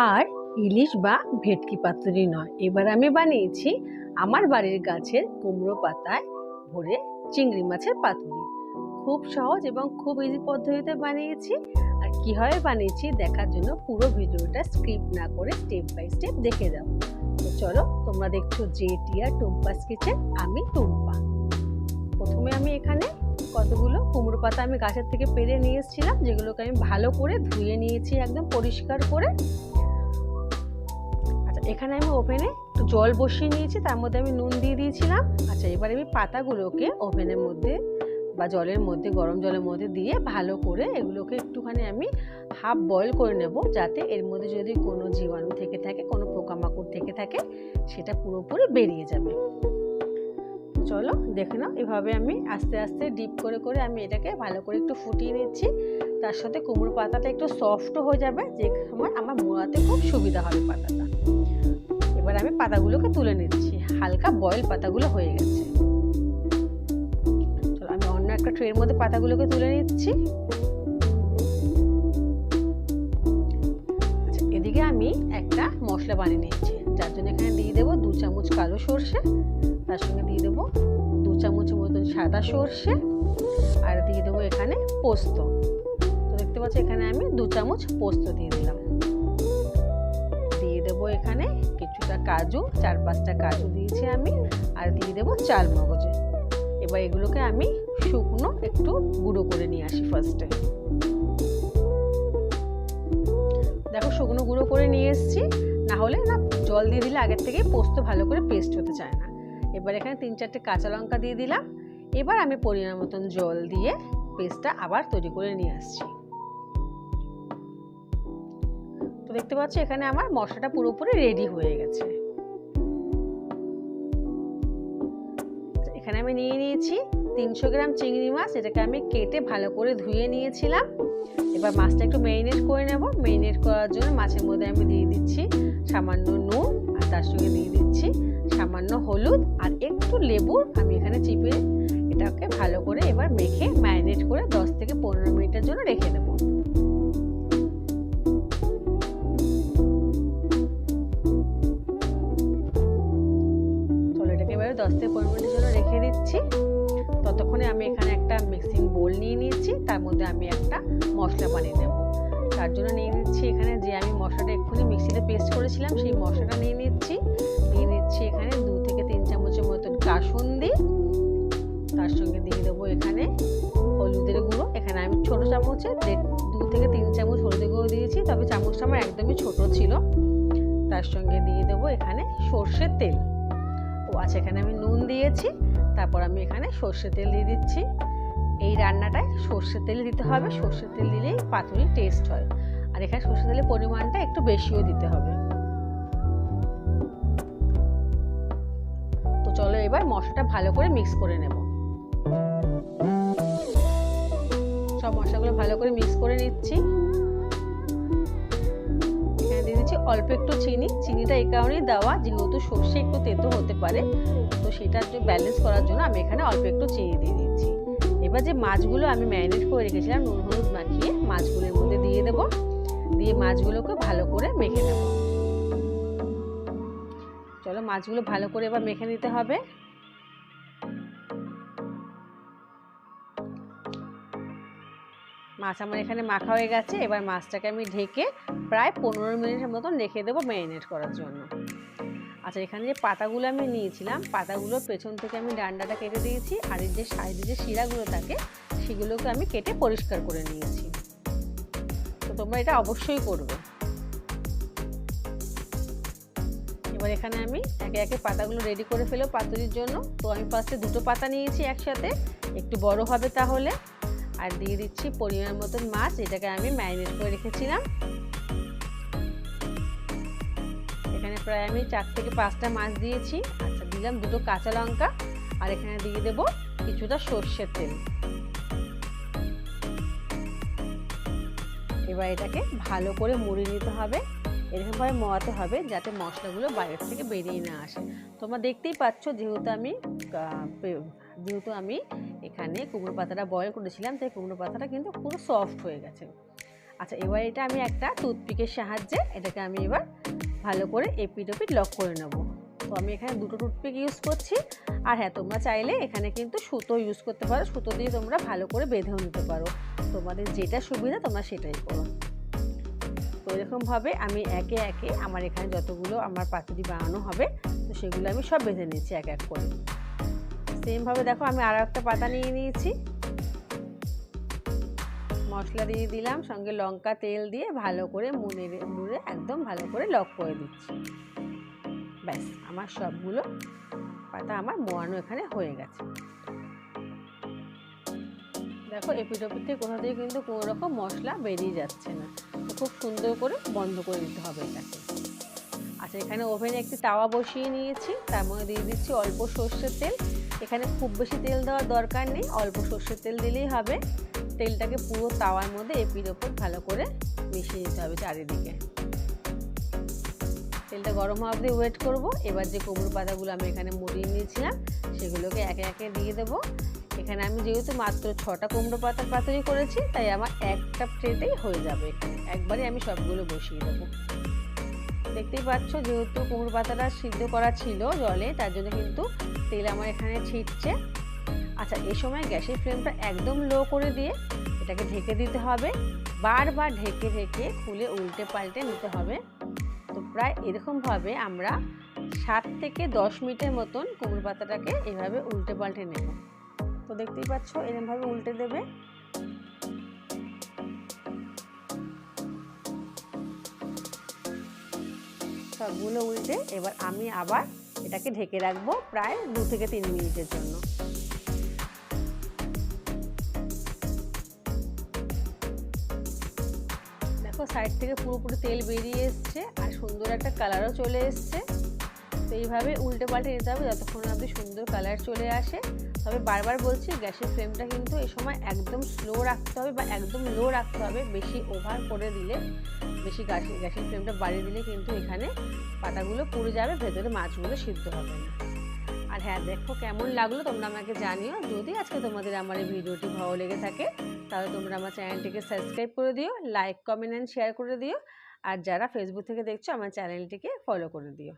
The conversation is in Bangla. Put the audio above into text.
আর ইলিশ বা ভেটকি পাতুরি নয়, এবার আমি বানিয়েছি আমার বাড়ির গাছের কুমড়ো পাতায় ভরে চিংড়ি মাছের পাতুরি। খুব সহজ এবং খুব ইজি পদ্ধতিতে বানিয়েছি। আর কিভাবে বানিয়েছি দেখার জন্য পুরো ভিডিওটা স্কিপ না করে স্টেপ বাই স্টেপ দেখে যাও। তো চলো, তোমরা দেখছো জেটিয়া টুম্পাস কিচেন, আমি টুম্পা। প্রথমে আমি এখানে কতগুলো কুমড়ো পাতা আমি গাছের থেকে পেড়ে নিয়ে এসেছিলাম, যেগুলোকে আমি ভালো করে ধুয়ে নিয়েছি একদম পরিষ্কার করে। আচ্ছা, এখানে আমি ওভেনে একটু জল বসিয়ে নিয়েছি, তার মধ্যে আমি নুন দিয়ে দিয়েছিলাম। আচ্ছা, এবার আমি পাতাগুলোকে ওভেনের মধ্যে বা জলের মধ্যে, গরম জলের মধ্যে দিয়ে ভালো করে এগুলোকে একটুখানি আমি হাফ বয়েল করে নেব, যাতে এর মধ্যে যদি কোনো জীবাণু থেকে থাকে, কোনো পোকামাকড় থেকে থাকে, সেটা পুরোপুরি বেরিয়ে যাবে। চলো দেখে নাও, এভাবে আমি আস্তে আস্তে ডিপ করে করে আমি এটাকে ভালো করে একটু ফুটিয়ে নিচ্ছি। তার সাথে কুমড়ো পাতাটা একটু সফটও হয়ে যাবে, যে আমার মোড়াতে খুব সুবিধা হবে পাতাটা। এবার আমি পাতাগুলোকে তুলে নিচ্ছি, হালকা বয়েল পাতাগুলো হয়ে গেছে। চলো, আমি অন্য একটা ট্রের মধ্যে পাতাগুলোকে তুলে নিচ্ছি। আচ্ছা, এদিকে আমি একটা মশলা বানিয়ে নিচ্ছি, যার জন্য এখানে দিয়ে দেবো 2 চামচ কালো সর্ষে, তার সঙ্গে দিয়ে দেবো 2 চামচের মতন সাদা সর্ষে, আর দিয়ে দেবো এখানে পোস্ত। তো দেখতে পাচ্ছি এখানে আমি 2 চামচ পোস্ত দিয়ে দিলাম। দিয়ে দেবো এখানে কিছুটা কাজু, 4-5টা কাজু দিয়েছি আমি, আর দিয়ে দেবো চালমগজ। এবার এগুলোকে আমি শুকনো একটু গুঁড়ো করে নিয়ে আসি ফার্স্টে। দেখো, শুকনো গুঁড়ো করে নিয়ে এসেছি, না হলে না জল দিয়ে দিলে আগের থেকে পোস্ত ভালো করে পেস্ট হতে চায় না। এবার এখানে 3-4টে কাঁচা লঙ্কা দিয়ে দিলাম। এবার আমি পরিমাণ মতন জল দিয়ে পেস্টটা আবার তৈরি করে নিয়ে আসছি। তো দেখতে পাচ্ছি এখানে আমার মশলাটা পুরোপুরি রেডি হয়ে গেছে। এখানে আমি নিয়ে নিয়েছি 300 গ্রাম চিংড়ি মাছ, এটাকে আমি কেটে ভালো করে ধুয়ে নিয়েছিলাম। এবার মাছটা একটু ম্যারিনেট করে নেব। ম্যারিনেট করার জন্য মাছের মধ্যে আমি দিয়ে দিচ্ছি সামান্য নুন, আর তার সঙ্গে দিয়ে দিচ্ছি সামান্য হলুদ, আর একটু লেবু আমি এখানে চিপে এটাকে ভালো করে এবার মেখে ম্যারিনেট করে 10 থেকে 15 মিনিটের জন্য রেখে দেবো। চলো, এটাকে এবারে 10 থেকে 15 মিনিটের জন্য রেখে দিচ্ছি। ততক্ষণে আমি এখানে একটা মিক্সিং বোল নিয়ে নিয়েছি, তার মধ্যে আমি একটা মশলা বানিয়ে নেব। তার জন্য নিয়ে নিচ্ছি এখানে যে আমি মশলাটা এক্ষুনি মিক্সিতে পেস্ট করেছিলাম, সেই মশলাটা নিয়ে নিচ্ছি এখানে 2 থেকে 3 চামচের মতন কাসুন্দি। তার সঙ্গে দিয়ে দেবো এখানে হলুদের গুঁড়ো। এখানে আমি ছোট চামচে 2 থেকে 3 চামচ হলুদের গুঁড়ো দিয়েছি, তবে চামচটা আমার একদমই ছোট ছিল। তার সঙ্গে দিয়ে দেবো এখানে সর্ষের তেল। আচ্ছা, এখানে আমি নুন দিয়েছি, তারপর আমি এখানে সর্ষের তেল দিয়ে দিচ্ছি। এই রান্নাটায় সর্ষের তেল দিতে হবে, সর্ষের তেল দিলেই পাতুরি টেস্ট হয়। আর এখানে সর্ষের তেলের পরিমাণটা একটু বেশিও দিতে হবে। তো চলো, এবার মশলাটা ভালো করে মিক্স করে নেব। সব মশলাগুলো ভালো করে মিক্স করে নিচ্ছি। এখানে দিয়ে দিচ্ছি অল্প একটু চিনি। চিনিটা এই কারণেই দেওয়া, যেহেতু সর্ষে একটু তেতো হতে পারে, তো সেটা ব্যালেন্স করার জন্য আমি এখানে অল্প একটু চিনি দিয়ে দিচ্ছি। এবার যে মাছগুলো আমি ম্যারিনেট করে রেখেছিলাম নুন হলুদ মাখিয়ে, মাছগুলোর মধ্যে দিয়ে দেবো। দিয়ে মাছগুলোকে ভালো করে মেখে নেব। চলো, মাছগুলো ভালো করে এবার মেখে নিতে হবে। মাছ আমার এখানে মাখা হয়ে গেছে। এবার মাছটাকে আমি ঢেকে প্রায় 15 মিনিটের মতন রেখে দেবো ম্যারিনেট করার জন্য। আচ্ছা, এখানে যে পাতাগুলো আমি নিয়েছিলাম, পাতাগুলোর পেছন থেকে আমি ডান্ডাটা কেটে দিয়েছি, আর এই যে সাইডে যে শিরাগুলো থাকে সেগুলোকে আমি কেটে পরিষ্কার করে নিয়েছি। তো তোমরা এটা অবশ্যই করবে। এবার এখানে আমি একে একে পাতাগুলো রেডি করে ফেলবো পাতুরির জন্য। তো আমি ফার্স্টে 2টো পাতা নিয়েছি একসাথে, একটু বড় হবে তাহলে। আর দিয়ে দিচ্ছি পরিমাণ মতন মাছ, এটাকে আমি ম্যারিনেট করে রেখেছিলাম। এখানে প্রায় আমি 4 থেকে 5টা মাছ দিয়েছি। আচ্ছা, দিলাম 2টো কাঁচা লঙ্কা, আর এখানে দিয়ে দেবো কিছুটা সর্ষের তেল। এবার এটাকে ভালো করে মুড়িয়ে নিতে হবে। এরকমভাবে মোড়াতে হবে যাতে মশলাগুলো বাইরের থেকে বেরিয়ে না আসে। তোমরা দেখতেই পাচ্ছ, যেহেতু আমি এখানে কুমড়ো পাতাটা বয়েল করেছিলাম, তাই কুমড়ো পাতাটা কিন্তু পুরো সফট হয়ে গেছে। আচ্ছা, এবার এটা আমি একটা টুথপিকের সাহায্যে এটাকে আমি এবার ভালো করে এপিট ওপিট লক করে নেব। তো আমি এখানে দুটো টুথপিক ইউজ করছি। আর হ্যাঁ, তোমরা চাইলে এখানে কিন্তু সুতো ইউজ করতে পারো, সুতো দিয়ে তোমরা ভালো করে বেঁধেও নিতে পারো। তোমাদের যেটা সুবিধা তোমরা সেটাই করো। তো এরকমভাবে আমি একে একে আমার এখানে যতগুলো আমার পাতুরি বানানো হবে তো সেগুলো আমি সব বেঁধে নিচ্ছি এক এক করে। সেমভাবে দেখো আমি আরও একটা পাতা নিয়ে নিয়েছি, মশলা দিয়ে দিলাম, সঙ্গে লঙ্কা তেল দিয়ে ভালো করে মুড়ে একদম ভালো করে লক করে দিচ্ছি। ব্যাস, আমার সবগুলো পাতা আমার মোয়ানো এখানে হয়ে গেছে। দেখো এপিট ওপিট থেকে কোথা থেকে কিন্তু কোনো রকম মশলা বেরিয়ে যাচ্ছে না। তো খুব সুন্দর করে বন্ধ করে দিতে হবে এটাকে। আচ্ছা, এখানে ওভেনে একটি তাওয়া বসিয়ে নিয়েছি, তার মধ্যে দিয়ে দিচ্ছি অল্প সর্ষের তেল। এখানে খুব বেশি তেল দেওয়ার দরকার নেই, অল্প সর্ষের তেল দিলেই হবে। তেলটাকে পুরো তাওয়ার মধ্যে এপিট ওপিট ভালো করে মিশিয়ে দিতে হবে চারিদিকে। তেলটা গরম হওয়া অবধি ওয়েট করবো। এবার যে কুমড়ো পাতাগুলো আমি এখানে মুড়িয়ে নিয়েছিলাম সেগুলোকে একে একে দিয়ে দেবো। এখানে আমি যেহেতু মাত্র 6টা কুমড়ো পাতার পাতুরি করেছি, তাই আমার একটা প্লেটেই হয়ে যাবে। এখানে একবারে আমি সবগুলো বসিয়ে দেবো। দেখতেই পাচ্ছ, যেহেতু কুমড়ো পাতাটা সিদ্ধ করা ছিল জলে, তার জন্য কিন্তু তেল আমার এখানে ছিটছে। আচ্ছা, এই সময় গ্যাসের ফ্লেমটা একদম লো করে দিয়ে এটাকে ঢেকে দিতে হবে। বারবার ঢেকে ঢেকে খুলে উল্টে পাল্টে নিতে হবে। তো প্রায় এরকমভাবে আমরা 7 থেকে 10 মিনিটের মতন কুমড়ো পাতাটাকে এভাবে উল্টে পাল্টে নেব। তো দেখতেই পাচ্ছ, এরকমভাবে উল্টে দেবে। সবগুলো উল্টে এবার আমি আবার এটাকে ঢেকে রাখবো প্রায় 2 থেকে 3 মিনিটের জন্য। দেখো সাইড থেকে পুরোপুরি তেল বেরিয়ে এসছে আর সুন্দর একটা কালারও চলে এসছে। তো এইভাবে উল্টে পাল্টে নিতে হবে যতক্ষণ অবধি সুন্দর কালার চলে আসে। তবে বারবার বলছি, গ্যাসের ফ্লেমটা কিন্তু এই সময় একদম স্লো রাখতে হবে বা একদম লো রাখতে হবে। বেশি ওভার করে দিলে, বেশি গ্যাসের ফ্লেমটা বাড়িয়ে দিলে কিন্তু এখানে পাতাগুলো পুড়ে যাবে, ভেতরে মাছগুলো সিদ্ধ হবে না। আর হ্যাঁ, দেখো কেমন লাগলো তোমরা আমাকে জানিও। যদি আজকে তোমাদের আমার এই ভিডিওটি ভালো লেগে থাকে তাহলে তোমরা আমার চ্যানেলটিকে সাবস্ক্রাইব করে দিও, লাইক কমেন্ট অ্যান্ড শেয়ার করে দিও। আর যারা ফেসবুক থেকে দেখছো আমার চ্যানেলটিকে ফলো করে দিও।